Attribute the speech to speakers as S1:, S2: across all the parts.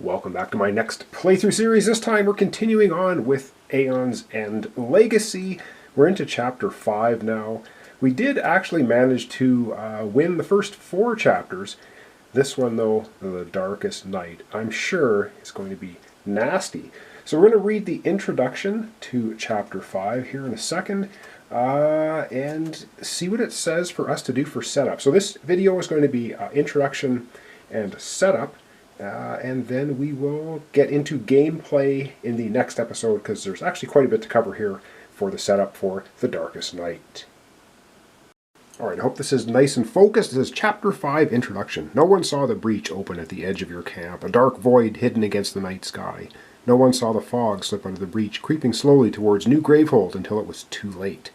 S1: Welcome back to my next playthrough series. This time we're continuing on with Aeons and Legacy. We're into Chapter 5 now. We did actually manage to win the first 4 chapters. This one, though, The Darkest Night, I'm sure is going to be nasty. So we're going to read the introduction to Chapter 5 here in a second and see what it says for us to do for setup. So this video is going to be introduction and setup. And then we will get into gameplay in the next episode because there's actually quite a bit to cover here for the setup for The Darkest Night. Alright, I hope this is nice and focused. This is Chapter 5 Introduction. No one saw the breach open at the edge of your camp, a dark void hidden against the night sky. No one saw the fog slip under the breach, creeping slowly towards New Gravehold until it was too late.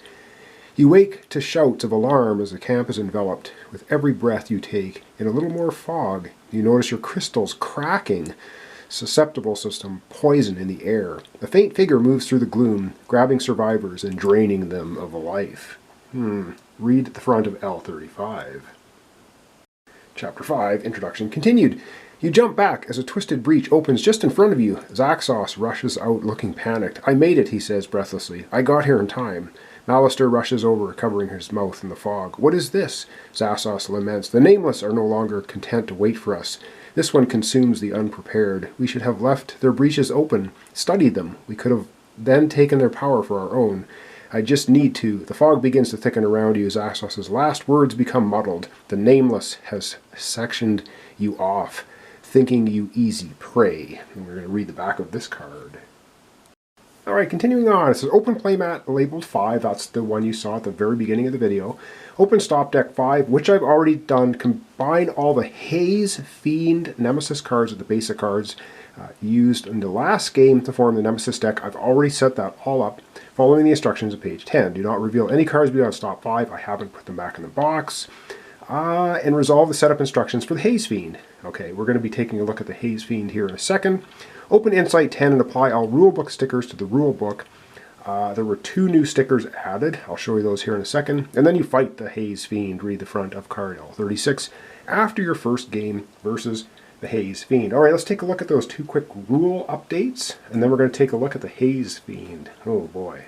S1: You wake to shouts of alarm as the camp is enveloped. With every breath you take in a little more fog, you notice your crystals cracking, susceptible to some poison in the air. A faint figure moves through the gloom, grabbing survivors and draining them of life. Read the front of L35. Chapter 5, Introduction continued. You jump back as a twisted breach opens just in front of you. Zaxos rushes out looking panicked. I made it, he says breathlessly. I got here in time. Malister rushes over, covering his mouth in the fog. What is this? Zaxos laments. The Nameless are no longer content to wait for us. This one consumes the unprepared. We should have left their breaches open, studied them. We could have then taken their power for our own. I just need to. The fog begins to thicken around you as Zaxos' last words become muddled. The Nameless has sectioned you off, thinking you easy prey. And we're going to read the back of this card. Alright, continuing on. It says open playmat labeled 5. That's the one you saw at the very beginning of the video. Open stop deck 5, which I've already done. Combine all the Haze Fiend Nemesis cards with the basic cards used in the last game to form the Nemesis deck. I've already set that all up, following the instructions of page 10. Do not reveal any cards beyond stop 5. I haven't put them back in the box. And resolve the setup instructions for the Haze Fiend. Okay, we're going to be taking a look at the Haze Fiend here in a second. Open Insight 10 and apply all rulebook stickers to the rulebook. There were 2 new stickers added. I'll show you those here in a second. And then you fight the Haze Fiend. Read the front of card L36 after your first game versus the Haze Fiend. Alright, let's take a look at those 2 quick rule updates. And then we're going to take a look at the Haze Fiend. Oh boy.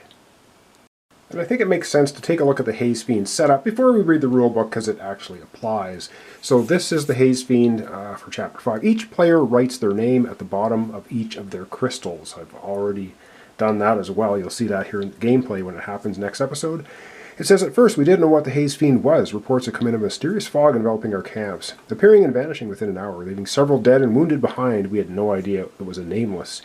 S1: And I think it makes sense to take a look at the Haze Fiend setup before we read the rulebook because it actually applies. So this is the Haze Fiend for Chapter 5. Each player writes their name at the bottom of each of their crystals. I've already done that as well. You'll see that here in the gameplay when it happens next episode. It says, at first we didn't know what the Haze Fiend was. Reports had come in a mysterious fog enveloping our camps, appearing and vanishing within an hour, leaving several dead and wounded behind. We had no idea it was a Nameless,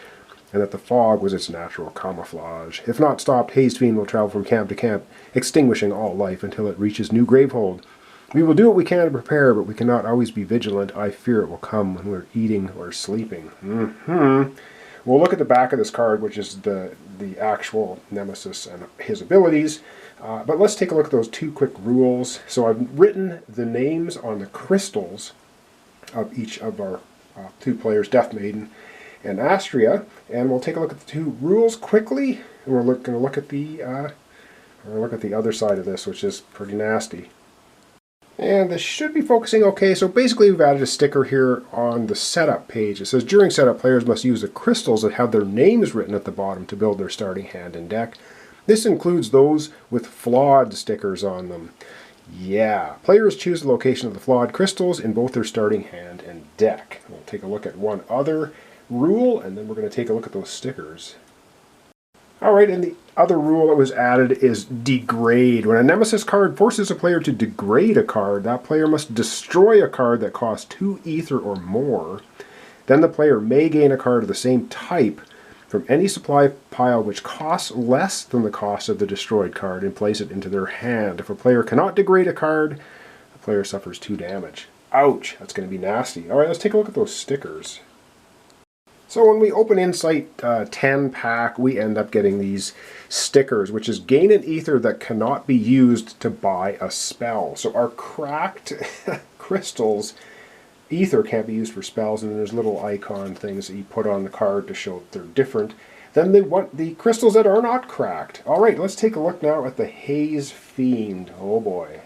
S1: and that the fog was its natural camouflage. If not stopped, Haze Fiend will travel from camp to camp, extinguishing all life until it reaches New Gravehold. We will do what we can to prepare, but we cannot always be vigilant. I fear it will come when we're eating or sleeping. We'll look at the back of this card, which is the actual Nemesis and his abilities. But let's take a look at those 2 quick rules. So I've written the names on the crystals of each of our 2 players, Dethmaydn and Astria, and we'll take a look at the 2 rules quickly, and we're going to look at the other side of this, which is pretty nasty. And this should be focusing okay. So basically we've added a sticker here on the setup page. It says during setup, players must use the crystals that have their names written at the bottom to build their starting hand and deck. This includes those with flawed stickers on them. Yeah, players choose the location of the flawed crystals in both their starting hand and deck. We'll take a look at one other rule, and then we're going to take a look at those stickers. Alright, and the other rule that was added is degrade. When a Nemesis card forces a player to degrade a card, that player must destroy a card that costs 2 ether or more. Then the player may gain a card of the same type from any supply pile which costs less than the cost of the destroyed card and place it into their hand. If a player cannot degrade a card, the player suffers 2 damage. Ouch, that's going to be nasty. Alright, let's take a look at those stickers. So when we open Insight 10 pack, we end up getting these stickers, which is gain an ether that cannot be used to buy a spell. So our cracked crystals, ether can't be used for spells, and then there's little icon things that you put on the card to show that they're different. Then they want the crystals that are not cracked. Alright, let's take a look now at the Haze Fiend. Oh boy.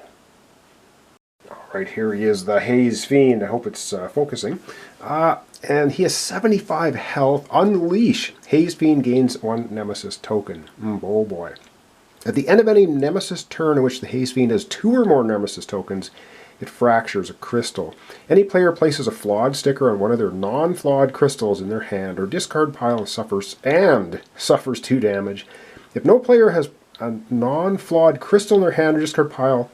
S1: Right here he is, the Haze Fiend. I hope it's focusing. And he has 75 health. Unleash. Haze Fiend gains 1 Nemesis token. Oh boy. At the end of any Nemesis turn in which the Haze Fiend has 2 or more Nemesis tokens, it fractures a crystal. Any player places a flawed sticker on one of their non-flawed crystals in their hand or discard pile suffers 2 damage. If no player has a non-flawed crystal in their hand or discard pile,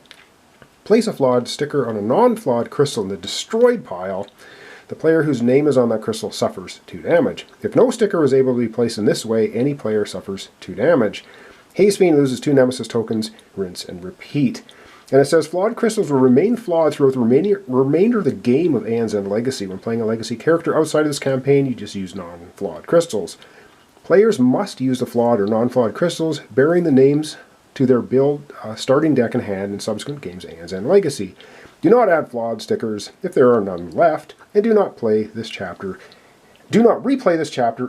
S1: place a flawed sticker on a non-flawed crystal in the destroyed pile. The player whose name is on that crystal suffers 2 damage. If no sticker is able to be placed in this way, any player suffers 2 damage. Haze Fiend loses 2 Nemesis tokens, rinse and repeat. And it says flawed crystals will remain flawed throughout the remainder of the game of Aeons and Legacy. When playing a Legacy character outside of this campaign, you just use non-flawed crystals. Players must use the flawed or non-flawed crystals, bearing the names to their build starting deck in hand in subsequent games Aeons and Legacy. Do not add flawed stickers if there are none left, and do not replay this chapter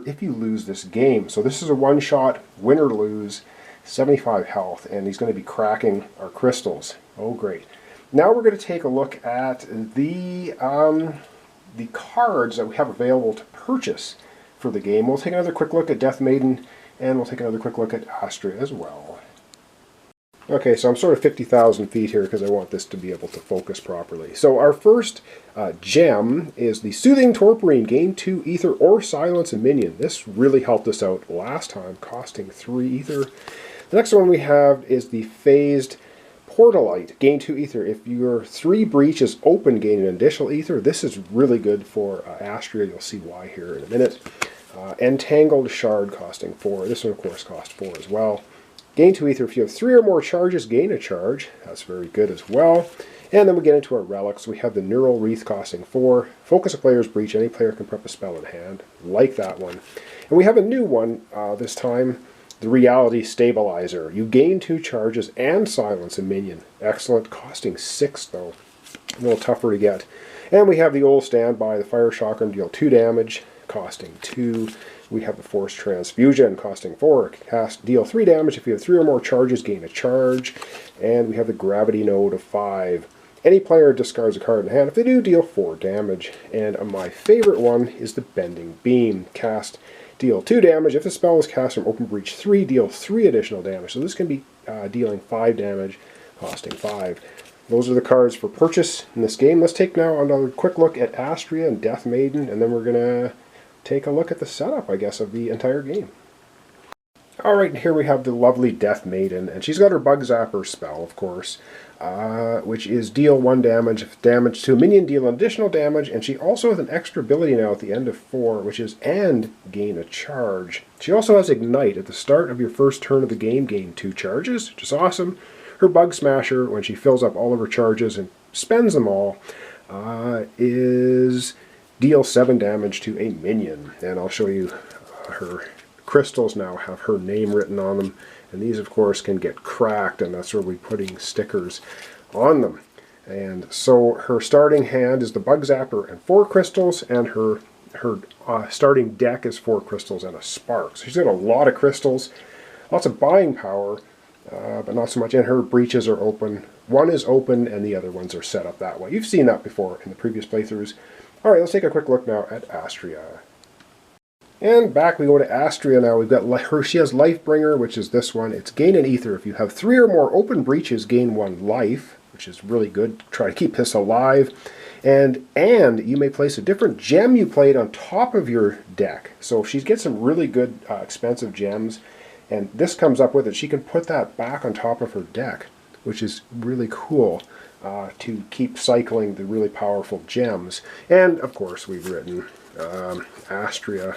S1: if you lose this game. So this is a one-shot, win or lose, 75 health, and he's going to be cracking our crystals. Oh, great. Now we're going to take a look at the cards that we have available to purchase for the game. We'll take another quick look at Dethmaydn, and we'll take another quick look at Astria as well. Okay, so I'm sort of 50,000 feet here because I want this to be able to focus properly. So our first gem is the Soothing Torporine. Gain 2 ether or silence a minion. This really helped us out last time, costing 3 ether. The next one we have is the Phased Portalite. Gain 2 ether. If your 3 breach is open, gain an additional ether. This is really good for Astria. You'll see why here in a minute. Entangled Shard costing 4. This one, of course, costs 4 as well. Gain 2 ether. If you have 3 or more charges, gain a charge. That's very good as well. And then we get into our relics. We have the Neural Wreath costing 4. Focus a player's breach. Any player can prep a spell in hand. Like that one. And we have a new one this time. The Reality Stabilizer. You gain 2 charges and silence a minion. Excellent. Costing 6 though. A little tougher to get. And we have the old standby. The Fire Chakram. Deal 2 damage. Costing 2. We have the Force Transfusion costing 4. Deal 3 damage. If you have 3 or more charges, gain a charge. And we have the Gravity Node of 5. Any player discards a card in hand. If they do, deal 4 damage. And my favorite one is the Bending Beam. Deal 2 damage. If the spell is cast from Open Breach 3, deal 3 additional damage. So this can be dealing 5 damage, costing 5. Those are the cards for purchase in this game. Let's take now another quick look at Astria and Dethmaydn, and then we're going to take a look at the setup, I guess, of the entire game. Alright, here we have the lovely Dethmaydn, and she's got her Bug Zapper spell, of course, which is deal 1 damage. If damage to a minion, deal additional damage, and she also has an extra ability now at the end of 4, which is and gain a charge. She also has Ignite. At the start of your first turn of the game, gain 2 charges, which is awesome. Her Bug Smasher, when she fills up all of her charges and spends them all, is deal 7 damage to a minion. And I'll show you her crystals now have her name written on them. And these, of course, can get cracked, and that's where we're putting stickers on them. And so her starting hand is the Bug Zapper and 4 crystals, and her starting deck is 4 crystals and a spark. So she's got a lot of crystals, lots of buying power, but not so much. And her breaches are open. One is open, and the other ones are set up that way. You've seen that before in the previous playthroughs. All right, let's take a quick look now at Astria. And back we go to Astria now. We've got her. She has Lifebringer, which is this one. It's gain an ether. If you have 3 or more open breaches, gain 1 life, which is really good. Try to keep this alive. And you may place a different gem you played on top of your deck. So if she gets some really good expensive gems, and this comes up with it, she can put that back on top of her deck, which is really cool to keep cycling the really powerful gems. And of course we've written Astria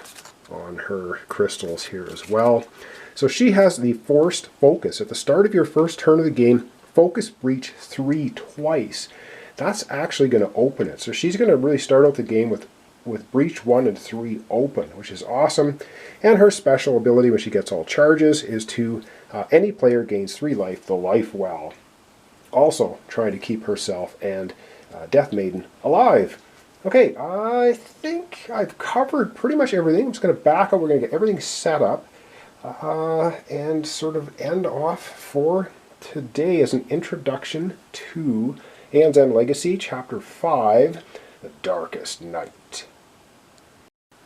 S1: on her crystals here as well. So she has the Forced Focus. At the start of your first turn of the game, focus breach 3 twice. That's actually going to open it. So she's going to really start out the game with breach 1 and 3 open, which is awesome. And her special ability when she gets all charges is to any player gains 3 life, the Life Well. Also trying to keep herself and Dethmaydn alive. Okay, I think I've covered pretty much everything. I'm just going to back up. We're going to get everything set up and sort of end off for today as an introduction to Aeons End Legacy, Chapter 5, The Darkest Night.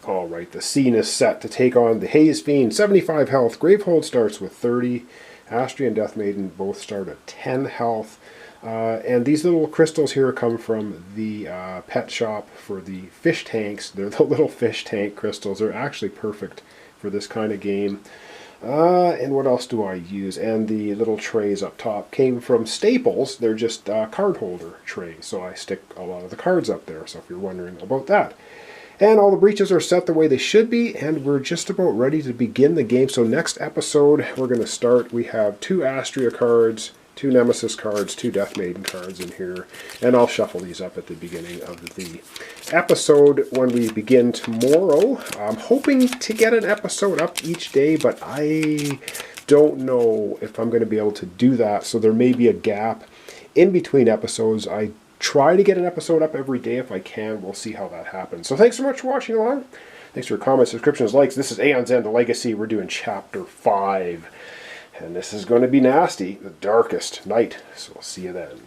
S1: Alright, the scene is set to take on the Haze Fiend, 75 health. Gravehold starts with 30. Astria and Dethmaydn both start at 10 health. And these little crystals here come from the pet shop for the fish tanks. They're the little fish tank crystals. They're actually perfect for this kind of game. And what else do I use? And the little trays up top came from Staples. They're just card holder trays, so I stick a lot of the cards up there, so if you're wondering about that. And all the breaches are set the way they should be, and we're just about ready to begin the game. So next episode, we're going to start. We have 2 Astria cards, 2 Nemesis cards, 2 Dethmaydn cards in here, and I'll shuffle these up at the beginning of the episode when we begin tomorrow. I'm hoping to get an episode up each day, but I don't know if I'm going to be able to do that, so there may be a gap in between episodes. I try to get an episode up every day if I can. We'll see how that happens. So thanks so much for watching along. Thanks for your comments, subscriptions, likes. This is Aeons End Legacy. We're doing Chapter 5. And this is going to be nasty. The Darkest Night. So we'll see you then.